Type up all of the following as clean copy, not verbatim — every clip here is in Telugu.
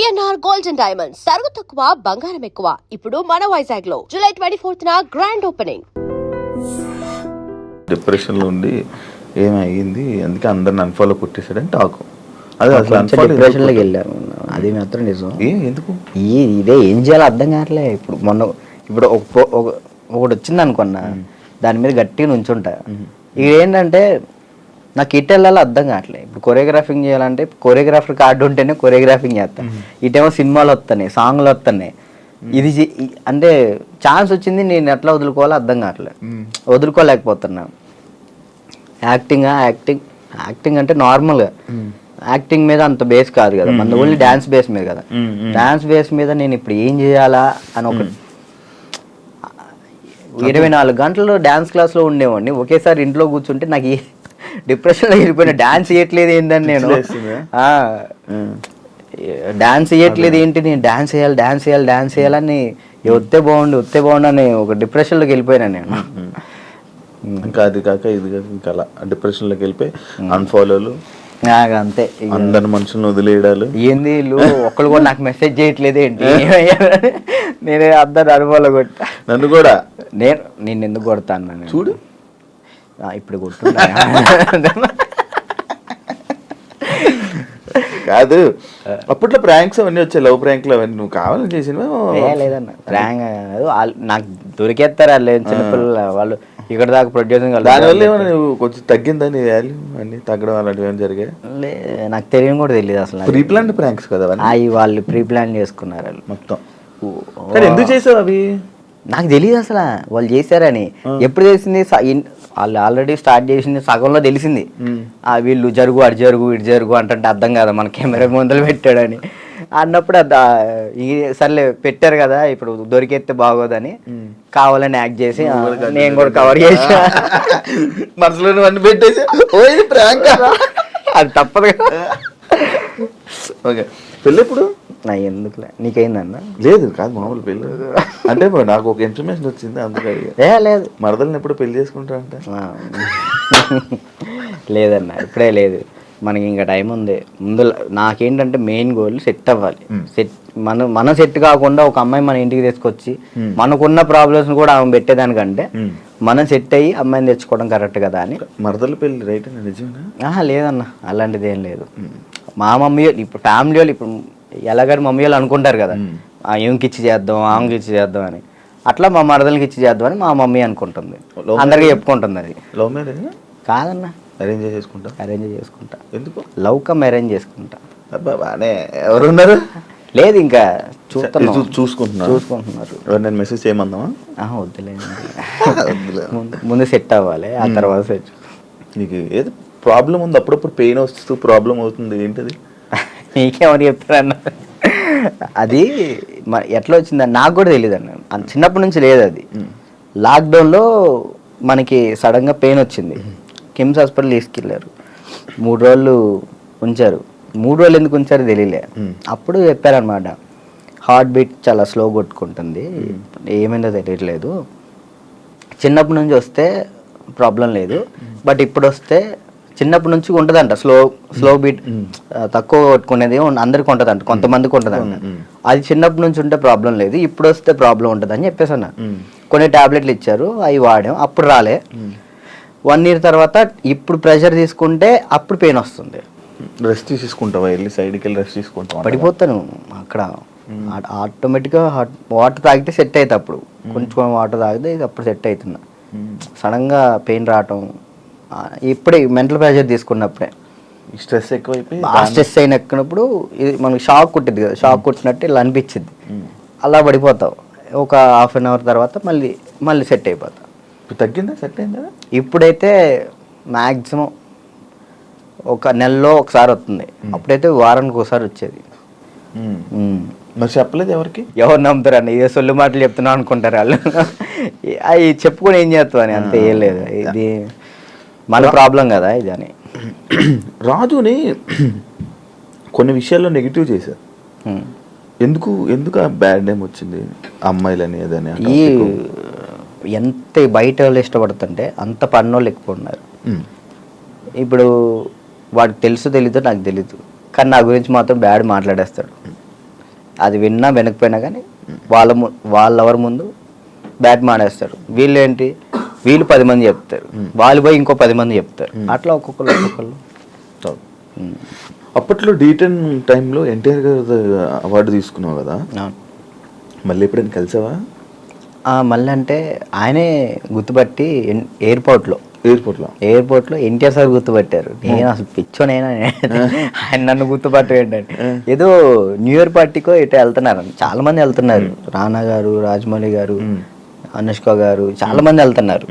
పిఎన్ఆర్ గోల్డ్ అండ్ డైమండ్స్ తరుగు తక్కువ బంగారం ఎక్కువ. ఇప్పుడు మన వైజాగ్ లో జూలై 24న గ్రాండ్ ఓపెనింగ్. డిప్రెషన్ లో ఉండి ఏమైంది, అందుకే అందరిని అన్ఫాలో కొట్టేసాడని టాక్. అది అసలు డిప్రెషన్ లోకి వెళ్ళారు, అది మాత్రం నిజం. ఎందుకు ఇదే ఏం చేయాలో అర్థం కావట్లే. ఇప్పుడు ఒకటి వచ్చింది అనుకున్నా, దాని మీద గట్టిగా నుంచుంటా. ఇది ఏంటంటే నాకు ఇటు వెళ్ళాలో అర్థం కావట్లేదు. ఇప్పుడు కొరియోగ్రాఫింగ్ చేయాలంటే కొరియోగ్రాఫర్ కార్డు ఉంటేనే కొరియోగ్రాఫింగ్ చేస్తాను. ఇటేమో సినిమాలు వస్తున్నాయి, సాంగ్లు వస్తున్నాయి. ఇది అంటే ఛాన్స్ వచ్చింది, నేను ఎట్లా వదులుకోవాలో అర్థం కావట్లేదు, వదులుకోలేకపోతున్నా. యాక్టింగ్ అంటే నార్మల్గా యాక్టింగ్ మీద అంత బేస్ కాదు కదా, మన ఓన్లీ డ్యాన్స్ బేస్ మీద కదా. డ్యాన్స్ బేస్ మీద నేను ఇప్పుడు ఏం చేయాలా అని ఒక 24 గంటలు డ్యాన్స్ క్లాస్లో ఉండేవాడిని. ఒకేసారి ఇంట్లో కూర్చుంటే నాకు డిప్రెషన్లో వెళ్ళిపోయిన. డ్యాన్స్ చేయట్లేదు ఏంటని నేను డాన్స్ చేయట్లేదు ఏంటి, నేను డాన్స్ చేయాలని వస్తే బాగుండు అని ఒక డిప్రెషన్లోకి వెళ్ళిపోయినా నేను. ఇంకా అది కాక ఇది కాక ఇంకా అలా డిప్రెషన్లోకి వెళ్ళిపోయి అన్ఫాలోలు, అంతే. అందరి మనుషులను వదిలేయడాలు. ఏంది వీళ్ళు ఒక్కళ్ళు కూడా నాకు మెసేజ్ చేయట్లేదు ఏంటి, నేనే అందరు అనుభవాలు కొట్టా. నన్ను కూడా నేను ఎందుకు కొడతాను చూడు, ఇప్పుడు కొట్టున్నా కాదు. అప్పట్లో ప్రాంక్స్ అవన్నీ వచ్చాయి, లవ్ ప్రాంక్లు అవన్నీ నువ్వు కావాలని చేసినవా? లేదన్న, ప్రాంక్ నాకు దొరికేస్తారు వాళ్ళు, చిన్నపిల్లలు వాళ్ళు. ఇక్కడ దాకా ప్రొడ్యూసింగ్ దానివల్ల ఏమైనా నువ్వు కొంచెం తగ్గిందని వాల్యూ అన్ని తగ్గడం అలాంటివి ఏమైనా జరిగాయి? నాకు తెలియని కూడా తెలియదు అసలు. ప్రీ ప్లాన్ ప్రాంక్స్ కదా అవి, వాళ్ళు ప్రీ ప్లాన్ చేసుకున్నారు వాళ్ళు మొత్తం. ఎందుకు చేసావు అవి? నాకు తెలియదు అసలు వాళ్ళు చేశారని. ఎప్పుడు తెలిసింది, వాళ్ళు ఆల్రెడీ స్టార్ట్ చేసింది సగంలో తెలిసింది. వీళ్ళు జరుగు అటు జరుగు అంటే అర్థం కదా, మన కెమెరా ముందలు పెట్టాడని అన్నప్పుడు సర్లే పెట్టారు కదా, ఇప్పుడు దొరికేస్తే బాగోదని కావాలని యాక్ట్ చేసి నేను కూడా కవర్ చేసా. మనసులో అన్ని పెట్టేసి అది తప్పదు కదా. ఓకే, పెళ్ళి ఎప్పుడు? ఎందుకులే, నీకైందన్న? లేదు కాదు, మామూలు పెళ్ళి అంటే నాకు ఒక ఇన్ఫర్మేషన్ వచ్చింది అందుకే. లేదు, మరదల్ని ఎప్పుడు పెళ్లి చేసుకుంటా అంటే? లేదన్న, ఇప్పుడే లేదు, మనకి ఇంకా టైం ఉంది. ముందు నాకేంటంటే మెయిన్ గోల్ సెట్ అవ్వాలి. మనం సెట్ కాకుండా ఒక అమ్మాయి మన ఇంటికి తీసుకొచ్చి మనకున్న ప్రాబ్లమ్స్ కూడా ఆమె పెట్టేదానికంటే మనం సెట్ అయ్యి అమ్మాయిని తెచ్చుకోవడం కరెక్ట్ కదా అని. మరదల పెళ్ళి రైట్ నిజమేనా? లేదన్న, అలాంటిది ఏం లేదు. మా మమ్మీ ఇప్పుడు ఫ్యామిలీ వాళ్ళు ఇప్పుడు ఎలాగని మమ్మీ వాళ్ళు అనుకుంటారు కదా, ఏమికి ఇచ్చి చేద్దాం, ఆమెకి ఇచ్చి చేద్దాం అని. అట్లా మా మరదలకి ఇచ్చి చేద్దాం అని మా మమ్మీ అనుకుంటుంది, అందరికీ చెప్పుకుంటుంది. అది లవ్ మ్యారేజ్ కాదన్న, అరేంజ్ చేసుకుంటా. ఎందుకు? లవ్ కమ్ అరేంజ్ చేసుకుంటా. బానే ఎవరున్నారు? లేదు, ఇంకా చూసుకుంటున్నారు. నేను మెసేజ్ చేయమందామా? వద్దులేదు, ముందు సెట్ అవ్వాలి, ఆ తర్వాత సెట్. నీకు ఏదో ప్రాబ్లం ఉంది, అప్పుడప్పుడు పెయిన్ వస్తూ ప్రాబ్లం అవుతుంది, ఏంటది? నీకేమని చెప్తారన్న? అది ఎట్లా వచ్చిందని నాకు కూడా తెలియదు అన్న, చిన్నప్పటి నుంచి లేదు అది. లాక్డౌన్లో మనకి సడన్గా పెయిన్ వచ్చింది, కిమ్స్ హాస్పిటల్ తీసుకెళ్ళారు. 3 రోజులు ఉంచారు. 3 రోజులు ఎందుకు ఉంచారో తెలియలే. అప్పుడు చెప్పారనమాట, హార్ట్ బీట్ చాలా స్లో కొట్టుకుంటుంది, ఏమైందో తెలియట్లేదు, చిన్నప్పటి నుంచి వస్తే ప్రాబ్లం లేదు, బట్ ఇప్పుడు వస్తే చిన్నప్పటి నుంచి ఉంటుందంట స్లో బీట్, తక్కువ కొట్టుకునేది అందరికి ఉంటుందంట, కొంతమందికి ఉంటుందంట. అది చిన్నప్పటి నుంచి ఉంటే ప్రాబ్లం లేదు, ఇప్పుడు వస్తే ప్రాబ్లం ఉంటుంది అని చెప్పేసి అన్న. కొన్ని టాబ్లెట్లు ఇచ్చారు, అవి వాడాం, అప్పుడు రాలే. 1 year తర్వాత ఇప్పుడు ప్రెషర్ తీసుకుంటే అప్పుడు పెయిన్ వస్తుంది. రెస్ట్ తీసుకుంటావా? వెళ్ళి సైడ్కి వెళ్ళి రెస్ట్ తీసుకుంటావా? పడిపోతాను అక్కడ, ఆటోమేటిక్గా వాటర్ తాగితే సెట్ అవుతుంది. అప్పుడు కొంచెం వాటర్ తాగితే అప్పుడు సెట్ అవుతున్నా. సడన్గా పెయిన్ రావటం ఇప్పుడే మెంటల్ ప్రెషర్ తీసుకున్నప్పుడే. స్ట్రెస్ ఎక్కువైపోయి స్ట్రెస్ అయినప్పుడు ఇది మనకి షాక్ కుట్టింది కదా, షాక్ కుట్టినట్టు ఇలా అనిపించింది, అలా పడిపోతావు. ఒక 1/2 hour తర్వాత మళ్ళీ సెట్ అయిపోతావు. తగ్గిందా? సెట్ అయిందా? ఇప్పుడైతే మ్యాక్సిమం ఒక నెలలో ఒకసారి వస్తుంది, అప్పుడైతే వారానికి ఒకసారి వచ్చేది. మరి చెప్పలేదు ఎవరికి? ఎవరు నమ్ముతారు అన్న, ఏ సొల్లు మాటలు చెప్తున్నావు అనుకుంటారు వాళ్ళు. అవి చెప్పుకొని ఏం చేస్తావు అని, అంతే, ఏం లేదు, ఇది మన ప్రాబ్లం కదా ఇది అని. రాజుని కొన్ని విషయాల్లో నెగిటివ్ చేశారు. ఎందుకు ఆ బ్యాడ్ నేమ్ వచ్చింది అమ్మాయిలని? ఏదని ఎంత బయట వాళ్ళు ఇష్టపడుతుంటే అంత పన్నోళ్ళు ఎక్కువ ఉన్నారు. ఇప్పుడు వాడికి తెలుసు తెలీదో నాకు తెలీదు, కానీ నా గురించి మాత్రం బ్యాడ్ మాట్లాడేస్తాడు. అది విన్నా వెనకపోయినా కానీ వాళ్ళెవరి ముందు బ్యాట్ మాడేస్తారు. వీళ్ళు 10 మంది చెప్తారు, వాళ్ళు పోయి ఇంకో 10 మంది చెప్తారు, అట్లా ఒక్కొక్కరు. అప్పట్లో D10 టైంలో ఎన్టీఆర్ గారు అవార్డు తీసుకున్నావు కదా, మళ్ళీ ఎప్పుడైనా కలిసావా? మళ్ళీ అంటే ఆయనే గుర్తుపట్టి ఎయిర్పోర్ట్లో ఎన్టీఆర్ సార్ గుర్తుపట్టారు. నేను అసలు పిచ్చోనైనా ఆయన నన్ను గుర్తుపట్టు ఏంటంటే, ఏదో న్యూ ఇయర్ పార్టీకో ఇటు వెళ్తున్నారు, చాలా మంది వెళ్తున్నారు, రానా గారు, రాజమౌళి గారు, అనుష్క గారు, చాలా మంది వెళ్తున్నారు.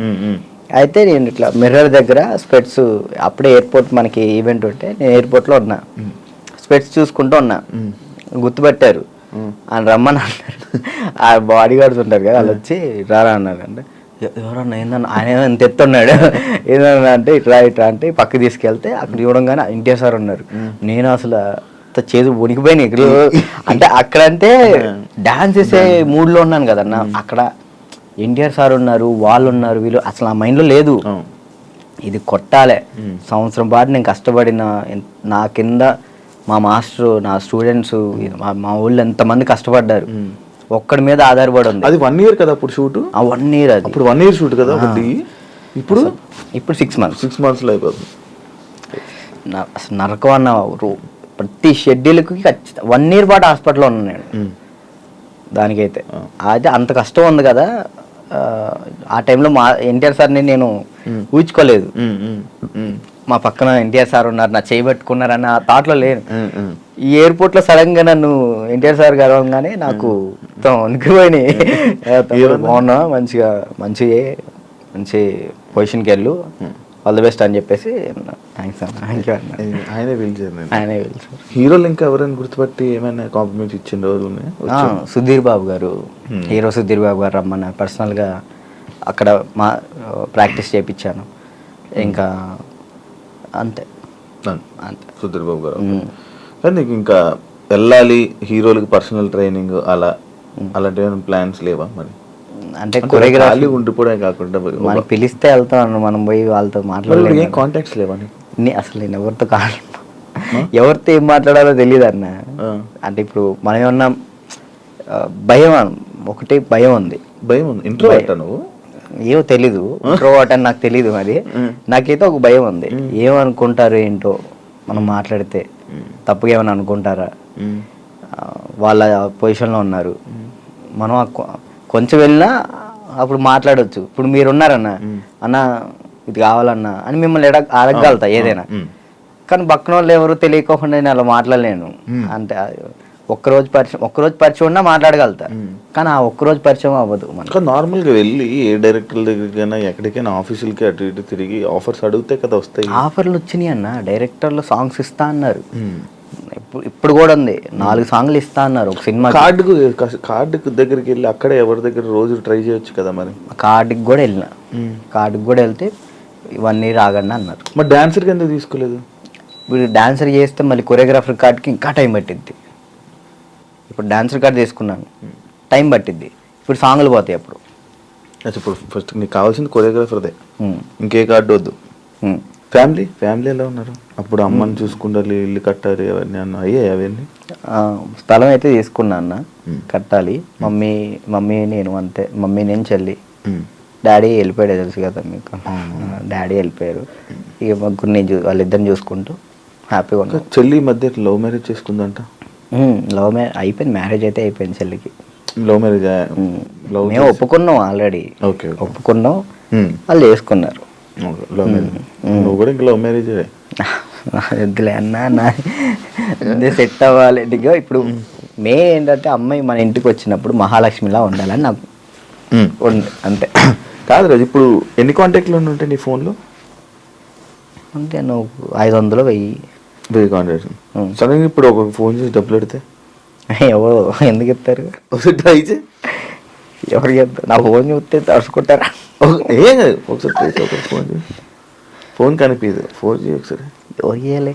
అయితే నేను ఇట్లా మిర్రర్ దగ్గర స్పెట్స్, అప్పుడే ఎయిర్పోర్ట్ మనకి ఈవెంట్ ఉంటే నేను ఎయిర్పోర్ట్లో ఉన్నా, స్పెట్స్ చూసుకుంటూ ఉన్నా, గుర్తుపట్టారు, ఆయన రమ్మని అన్నారు. ఆ బాడీ గార్డ్స్ ఉంటారు కదా, వాళ్ళు వచ్చి రారా అన్నారు. అంటే ఎవరన్నా ఏందన్నా, ఆయన ఎంత ఎత్తున్నాడు, ఏదన్నా అంటే ఇట్లా అంటే పక్కకి తీసుకెళ్తే అక్కడ చూడంగానే ఎన్టీఆర్ సార్ ఉన్నారు. నేను అసలు చేదు వణికిపోయినాయి ఇక్కడ. అంటే అక్కడంటే డాన్స్ చేసే మూడ్లో ఉన్నాను కదన్నా, అక్కడ ఎన్టీఆర్ సార్ ఉన్నారు, వాళ్ళు ఉన్నారు, వీళ్ళు అసలు ఆ మైండ్లో లేదు. ఇది కొట్టాలే, సంవత్సరం పాటు నేను కష్టపడిన, నా కింద మా మాస్టర్, నా స్టూడెంట్స్, మా ఊళ్ళో ఎంతమంది కష్టపడ్డారు, ఒక్కడి మీద ఆధారపడి ఉంది. అది 1 year కదా అప్పుడు షూట్? 1 year. అది అప్పుడు 1 year షూట్ కదా ఒకటి. ఇప్పుడు 6 monthsలో అయిపోతుంది. అసలు నరకం అన్న, ప్రతి షెడ్యూల్కి 1 year పాటు హాస్పిటల్లో ఉన్నాను నేను. దానికైతే అయితే అంత కష్టం ఉంది కదా. ఆ టైంలో మా ఎన్టీఆర్ సార్ని నేను ఊహించుకోలేదు. మా పక్కన ఎన్టీఆర్ సార్ ఉన్నారు, నా చేయబెట్టుకున్నారని ఆ థాట్లో లేను. ఈ ఎయిర్పోర్ట్లో సడన్ గా నన్ను ఎన్టీఆర్ సార్ కలవగానే నాకు వణికిపోయినాయి. బాగున్నా, మంచి పొజిషన్కి వెళ్ళు, ఆల్ ది బెస్ట్ అని చెప్పేసి థ్యాంక్స్ అన్న. ఆయనే పిలిచారు. హీరోలు ఇంకా ఎవరైనా గుర్తుపట్టి ఏమైనా కాంప్లిమెంట్స్ ఇచ్చిన రోజులు ఉన్నాయా? సుధీర్ బాబు గారు, హీరో సుధీర్ బాబు గారు రమ్మన్నారు, పర్సనల్గా అక్కడ మా ప్రాక్టీస్ చేయించాను. ఇంకా అంతే. సుధీర్ బాబు గారు. కానీ నీకు ఇంకా వెళ్ళాలి హీరోలకి పర్సనల్ ట్రైనింగ్ అలాంటి ప్లాన్స్ లేవా మరి? అంటే కొరియోగ్రాఫీ ఉండిపోవడం కాకుండా మనకి పిలిస్తే వెళ్తాను, మనం పోయి వాళ్ళతో మాట్లాడాలి. ఏం కాంటాక్ట్స్ లేవా? అసలు నేను ఎవరితో కాదు, ఎవరితో ఏం మాట్లాడాలో తెలియదు అన్న. అంటే ఇప్పుడు మనం ఏమన్నా భయం, ఒకటి భయం ఉంది. ఇంట్రోవర్ట్ నువ్వు? ఏమో తెలీదు, ఇంట్రోవర్ట్ అని నాకు తెలీదు. మరి నాకైతే ఒక భయం ఉంది, ఏమనుకుంటారు ఏంటో, మనం మాట్లాడితే తప్పుగా ఏమైనా అనుకుంటారా, వాళ్ళ పొజిషన్లో ఉన్నారు, మనం కొంచెం వెళ్ళినా అప్పుడు మాట్లాడవచ్చు. ఇప్పుడు మీరున్నారన్న, అన్న ఇది కావాలన్నా అని మిమ్మల్ని అడగగలుగుతా ఏదైనా. కానీ పక్కన వాళ్ళు ఎవరు తెలియకోకుండా నేను అలా మాట్లాడలేను. అంటే ఒక్కరోజు పరిచయం ఉన్నా మాట్లాడగలుగుతా, కానీ ఆ ఒక్కరోజు పరిచయం అవ్వదు. మనకు నార్మల్గా వెళ్ళి ఏ డైరెక్టర్ దగ్గరికైనా ఎక్కడికైనా ఆఫీసులకి అటు ఇటు తిరిగి ఆఫర్స్ అడిగితే కదా వస్తాయి. ఆఫర్లు వచ్చినాయి అన్న, డైరెక్టర్లు సాంగ్స్ ఇస్తా అన్నారు. ఇప్పుడు కూడా ఉంది, 4 సాంగ్లు ఇస్తా అన్నారు ఒక సినిమా. కార్డుకు దగ్గరికి వెళ్ళి అక్కడ ఎవరి దగ్గర రోజు ట్రై చేయొచ్చు కదా మరి. కార్డుకి కూడా వెళ్ళిన, కార్డుకి కూడా వెళ్తే 1 year ఆగండి అన్నారు. మరి డాన్సర్కి ఎందుకు తీసుకోలేదు? ఇప్పుడు డాన్సర్ చేస్తే మళ్ళీ కొరియోగ్రాఫర్ కార్డ్కి ఇంకా టైం పట్టిద్ది. ఇప్పుడు డాన్సర్ కార్డ్ తీసుకున్నాను, టైం పట్టిద్ది. ఇప్పుడు సాంగ్లు పోతాయి. అప్పుడు ఇప్పుడు ఫస్ట్ నీకు కావాల్సింది కొరియోగ్రాఫర్దే, ఇంకే కార్డు వద్దు. ఫ్యామిలీ ఎలా ఉన్నారు? అప్పుడు అమ్మని చూసుకుంటారు, ఇల్లు కట్టాలి, అవన్నీ అన్న అయ్యాయి అవన్నీ? స్థలం అయితే తీసుకున్నా అన్న, కట్టాలి. మమ్మీ నేను అంతే, మమ్మీ నేను చెల్లి. డాడీ వెళ్ళిపోయాడు, తెలుసు కదా మీకు. డాడీ వెళ్ళిపోయారు, ఇక ముగ్గురు వాళ్ళిద్దరిని చూసుకుంటూ హ్యాపీగా ఉన్నా. చెల్లి మధ్య లవ్ మ్యారేజ్ చేసుకుందంట? లవ్ మ్యారేజ్ అయిపోయింది, మ్యారేజ్ అయితే అయిపోయింది చెల్లికి. Love marriage? మేము ఒప్పుకున్నాం ఆల్రెడీ, ఒప్పుకున్నాం, వాళ్ళు చేసుకున్నారు. Love marriage? నువ్వు కూడా ఇంకా లవ్ మ్యారేజ్? వద్దులే అన్న, సెట్ అవ్వాలి. ఇప్పుడు ఏంటంటే అమ్మాయి మన ఇంటికి వచ్చినప్పుడు మహాలక్ష్మిలా ఉండాలని నాకు ఉంది, అంతే. కాదు రాజు, ఇప్పుడు ఎన్ని కాంటాక్ట్లు ఉంటాయి నీ ఫోన్లో? అంటే నువ్వు 500 1000 కాంటాక్ట్స్. సడన్గా ఇప్పుడు ఒక ఫోన్ చేసి డబ్బులు పెడితే ఎవరు ఎందుకు చెప్తారు? ట్రై చేయి. ఎవరు చెప్తారు? నా ఫోన్ చూస్తే తడుచుకుంటారా? ఏం కాదు, ఒకసారి ఫోన్ చేసి. ఫోన్ కనిపించదు, ఫోన్ చేయి ఒకసారి. ఎవరు చేయాలి?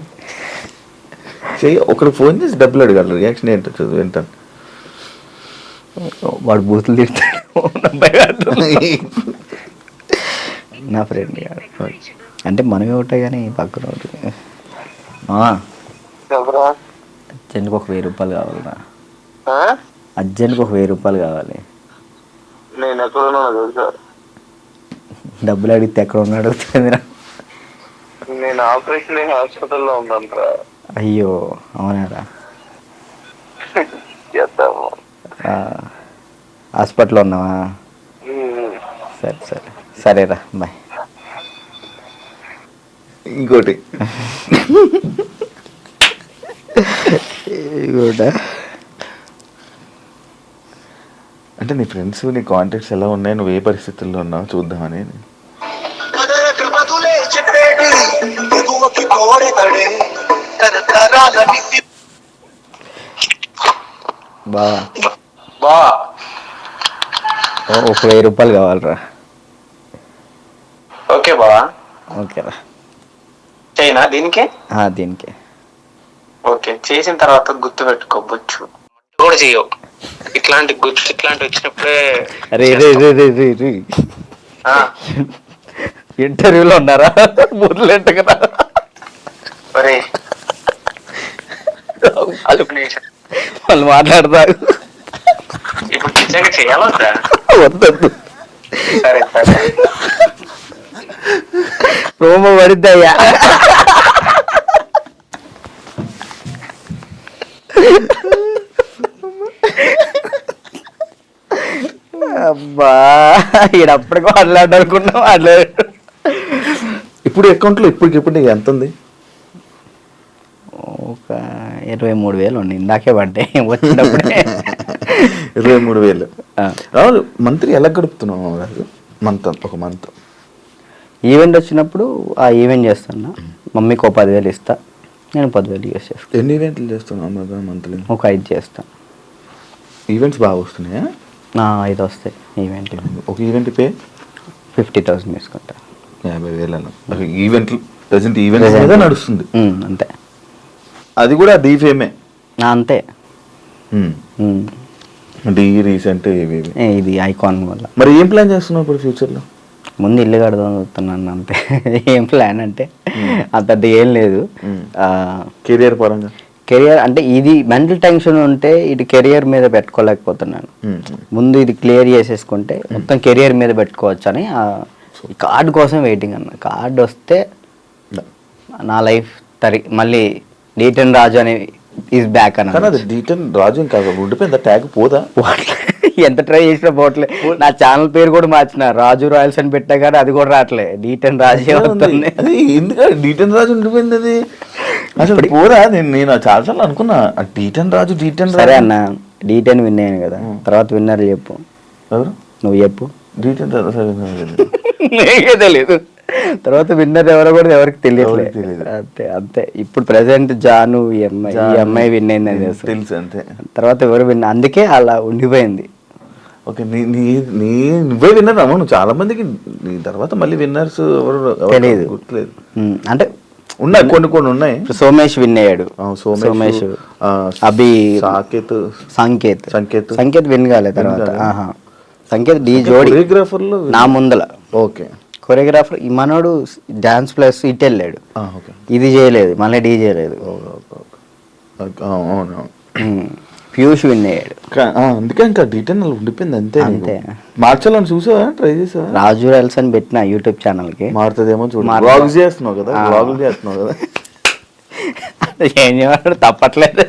చెయ్యి, ఒకరికి ఫోన్ చేసి డబ్బులు అడగాలి. రియాక్షన్ ఏంటో చదువు వింటాను. వాడు బూతులు తిడతాడు నా ఫ్రెండ్. అంటే మనమే ఉంటాయి కానీ పక్కన ఉంటుంది. చెందుకు ఒక 1000 రూపాయలు కావాలన్నా? అర్జెంట్కి ఒక 1000 రూపాయలు కావాలి. నేను ఎక్కడున్నా తెలుసా? డబ్బులు అడిగితే ఎక్కడ ఉన్నాడు అడుగుతుంది. నేను ఆపరేషన్ హాస్పిటల్లో ఉన్నాను. అయ్యో అవునారా? చేద్దాము. హాస్పిటల్లో ఉన్నావా? సరే సరే సరేరా బాయ్. ఇంకోటి కూడా అంటే నీ ఫ్రెండ్స్ నీ కాంటాక్ట్స్ ఎలా ఉన్నాయి, నువ్వు ఏ పరిస్థితుల్లో ఉన్నావు చూద్దామని. బా ఒక 1000 రూపాయలు కావాలరా. ఓకే బావా. ఓకేరా చైనా దీనికి దీనికి. ఓకే చేసిన తర్వాత గుర్తు పెట్టుకోవచ్చు కూడా చెయ్యవు. ఇట్లాంటి వచ్చినప్పుడే ఇంటర్వ్యూలో ఉన్నారా? మొదలెట్టగరా వాళ్ళు మాట్లాడతారు. ఇప్పుడు నిజంగా చేయాలొద్దా? వద్దొద్దు. సరే సరే రోమ పడిద్దయ్యా. అబ్బా ఈడప్పటికో మాట్లాడనుకున్నాం. మాట్లాడు. ఇప్పుడు అకౌంట్లో ఇప్పటికిప్పుడు నీకు ఎంత ఉంది? ఒక 23,000 ఉంది. ఇందాకే పడ్డాయి వచ్చినప్పుడే. 23,000. రావు మంత్లీ ఎలా గడుపుతున్నావు మంత్? ఒక మంత్ ఈవెంట్ వచ్చినప్పుడు ఆ ఈవెంట్ చేస్తున్నా. మమ్మీకి ఒక 10,000 ఇస్తా, నేను 10,000 యూస్ చేస్తాను. ఎన్ని ఈవెంట్లు చేస్తున్నావు మంత్లీ? ఒక 5 చేస్తాను. ఈవెంట్స్ బాగా వస్తున్నాయా? 5 వస్తాయి ఈవెంట్. ఒక ఈవెంట్ పే 50,000 తీసుకుంటా. 50,000 ఈవెంట్లు ప్రజెంట్ ఈవెంట్స్ మీద నడుస్తుంది అంతే. అది కూడా డీ ఫేమే అంతే. డీ రీసెంట్ ఇది ఐకాన్ వల్ల. మరి ఏం ప్లాన్ చేస్తున్నావు ఇప్పుడు ఫ్యూచర్లో? ముందు ఇల్లు కడదాం చూస్తున్నాను అంతే. ఏం ప్లాన్ అంటే అంత ఏం లేదు. కెరియర్ పరంగా కెరియర్ అంటే ఇది మెంటల్ టెన్షన్ ఉంటే ఇటు కెరియర్ మీద పెట్టుకోలేకపోతున్నాను. ముందు ఇది క్లియర్ చేసేసుకుంటే మొత్తం కెరియర్ మీద పెట్టుకోవచ్చు అని కార్డు కోసం వెయిటింగ్ అన్న. కార్డు వస్తే నా లైఫ్ మళ్ళీ డీటెన్ రాజు అని ఈజ్ బ్యాక్ అన్న. డీటెన్ రాజు ఇంకా ఉండిపోయింది ట్యాగ్ పోదా? ఎంత ట్రై చేసినా పోవట్లే. నా ఛానల్ పేరు కూడా మార్చిన, రాజు రాయల్స్ అని పెట్టా కానీ అది కూడా రావట్లే. డీటెన్ రాజు ఎందుకంటే డీటెన్ రాజు ఉండిపోయింది. అది అసలు పోదా? నేను చాలాసార్లు అనుకున్నా డీటెన్ రాజు. సరే అన్న, డీటెన్ విన్ అయ్యాను కదా, తర్వాత విన్నర్ చెప్పు. ఎవరు? నువ్వు చెప్పు. డీటెన్ నీకే తెలియదు. తర్వాత విన్నర్ ఎవరో కూడా ఎవరికి తెలియట్లేదు. అంతే అంతే. ఇప్పుడు ప్రెసెంట్ జాను ఈ అమ్మాయి విన్ అయిందని తెలుసు అంతే. తర్వాత ఎవరు విన్, అందుకే అలా ఉండిపోయింది. ఓకే నువ్వే విన్నర్ అమ్మా. నువ్వు చాలా మందికి నీ తర్వాత మళ్ళీ విన్నర్స్ ఎవరు తెలియదు, గుర్తులేదు. అంటే ఉన్నాయి కొన్ని ఉన్నాయి. సోమేష్ విన్ అయ్యాడు. సోమేష్, అభి, సంకేత్ విన్ కాలేదు. తర్వాత సంకేత్ డీ జోడి నా ముందల. ఓకే కొరియోగ్రాఫర్ ఈ మనోడు డాన్స్ ప్లస్ ఇటు వెళ్ళాడు. ఇది చేయలేదు, మళ్ళీ డీ చేయలేదు. పీయూష్ విన్ అయ్యాడు. అందుకే ఇంకా డీటెయిల్ ఉండిపోయింది అంతే. అంతే మార్చాలని చూసావా? ట్రై చేసావా? రాజు రైల్స్ అని పెట్టిన యూట్యూబ్ ఛానల్ కి. మారుతుందేమో చూడు. వ్లాగ్స్ చేస్తున్నావు కదా, వ్లాగులు చేస్తున్నావు కదా. ఏం చేయమంటాడు, తప్పట్లేదు.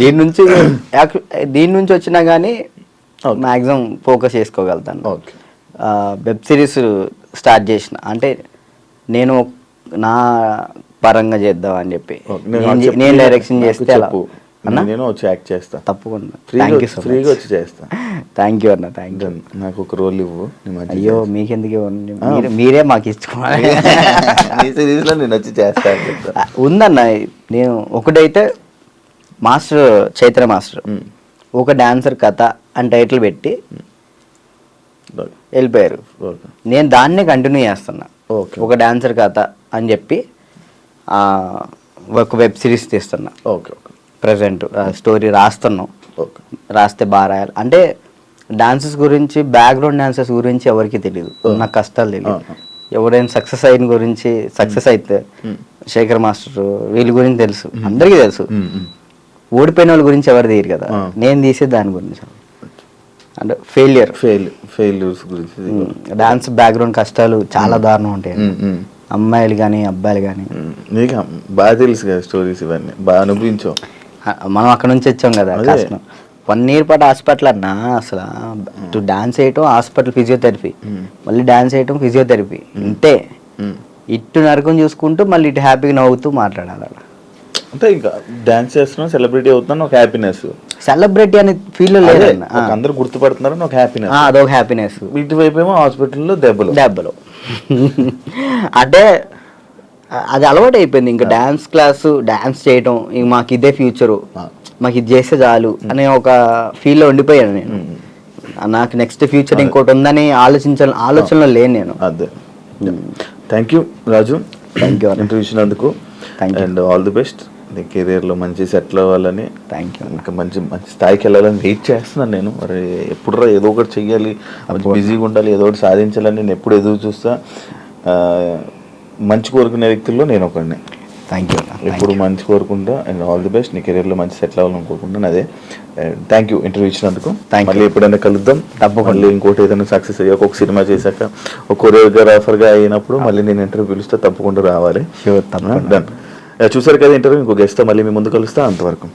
దీని నుంచి వచ్చినా కానీ మ్యాక్సిమం ఫోకస్ చేసుకోగలుగుతాను. ఓకే. వెబ్ సిరీస్ స్టార్ట్ చేసిన, అంటే నేను నా పరంగా చేద్దాం అని చెప్పి నేను డైరెక్షన్ చేస్తే నేను వచ్చి యాక్ట్ చేస్తా తప్పకుండా. ఫ్రీగా వచ్చి చేస్తా. థ్యాంక్ యూ అన్న, థ్యాంక్ యూ. నాకు ఒక రోల్ ఇవ్వు. అయ్యో మీకెందుకు, మీరే మాకు ఇచ్చుకోవాలి. నేను వచ్చి చేస్తా. ఉందన్న, నేను ఒకటైతే మాస్టర్ చైత్ర మాస్టర్ ఒక డాన్సర్ కథ అని టైటిల్ పెట్టి వెళ్ళిపోయారు. నేను దాన్నే కంటిన్యూ చేస్తున్నా. ఒక డాన్సర్ కథ అని చెప్పి ఒక వెబ్ సిరీస్ తీస్తున్నా. ప్రజెంట్ స్టోరీ రాస్తున్నాం. రాస్తే బాగా రాయాలి. అంటే డాన్సెస్ గురించి, బ్యాక్గ్రౌండ్ డాన్సెస్ గురించి ఎవరికి తెలియదు, నాకు కష్టాలు తెలియదు. ఎవరైనా సక్సెస్ అయిన గురించి, సక్సెస్ అయితే శేఖర్ మాస్టర్ వీళ్ళ గురించి తెలుసు, అందరికీ తెలుసు. ఓడిపోయిన వాళ్ళ గురించి ఎవరు తీయరు కదా, నేను తీసే దాని గురించి అంటే ఫెయిల్యూర్స్ గురించి. డాన్స్ బ్యాక్గ్రౌండ్ కష్టాలు చాలా దారుణం ఉంటాయి, అమ్మాయిలు కానీ అబ్బాయిలు కానీ. నీకు బాగా తెలుసు కదా స్టోరీస్, ఇవన్నీ బాగా అనుభవించావు. మనం అక్కడ నుంచి వచ్చాం కదా, కష్టం. 1 year పాటు హాస్పిటల్ అన్నా, అసలు ఇటు డాన్స్ వేయటం హాస్పిటల్ ఫిజియోథెరపీ, మళ్ళీ డాన్స్ వేయటం ఫిజియోథెరపీ, ఇంతే. ఇటు నరకం చూసుకుంటూ మళ్ళీ ఇటు హ్యాపీగా నవ్వుతూ మాట్లాడాలి. అంటే ఇంకా డాన్స్ చేస్తున్నావు, సెలబ్రిటీ అవుతున్నాను, ఒక హ్యాపీనెస్. సెలబ్రిటీ అనే ఫీల్ లేదు, అందరూ గుర్తుపడుతున్నారని ఒక హ్యాపీనెస్, అదొక హ్యాపీనెస్. ఇటువైపు ఏమో హాస్పిటల్లో దెబ్బలు అంటే అది అలవాటు అయిపోయింది. ఇంకా డాన్స్ క్లాసు, డాన్స్ చేయటం, ఇంక మాకు ఇదే ఫ్యూచరు, మాకు ఇది చేస్తే చాలు అనే ఒక ఫీల్లో ఉండిపోయాను నేను. నాకు నెక్స్ట్ ఫ్యూచర్ ఇంకోటి ఉందని ఆలోచనలో లేను నేను. అదే. Thank you Raju, thank you interview ఇచ్చినందుకు, అండ్ ఆల్ ది బెస్ట్. నీ కెరీర్లో మంచి సెటిల్ అవ్వాలని, థ్యాంక్ యూ. ఇంకా మంచి స్థాయికి వెళ్ళాలని వెయిట్ చేస్తున్నాను నేను. మరి ఎప్పుడు ఏదో ఒకటి చెయ్యాలి, బిజీగా ఉండాలి, ఏదో ఒకటి సాధించాలని నేను ఎప్పుడు ఎదురు చూస్తా. మంచి కోరుకునే వ్యక్తుల్లో నేను ఒకడిని. Thank you. ఎప్పుడు మంచి కోరుకుంటా, అండ్ ఆల్ ది బెస్ట్. నీ కెరీర్లో మంచి సెటిల్ అవ్వాలని కోరుకుంటాను. అదే, థ్యాంక్ యూ ఇంటర్వ్యూ ఇచ్చినందుకు. మళ్ళీ ఎప్పుడైనా కలుద్దాం తప్పకుండా. మళ్ళీ ఇంకోటి ఏదైనా సక్సెస్ అయ్యాక, ఒక సినిమా చేశాక, ఒక కొరియోగ్రాఫర్గా అయినప్పుడు మళ్ళీ నేను ఇంటర్వ్యూ పిలుస్తే తప్పకుండా రావాలి. షూర్, తప్పకుండా. డన్. చూసారు కదా ఇంటర్వ్యూ. ఇంకో గెస్ట్తో మళ్ళీ మీ ముందు కలుస్తా. అంతవరకు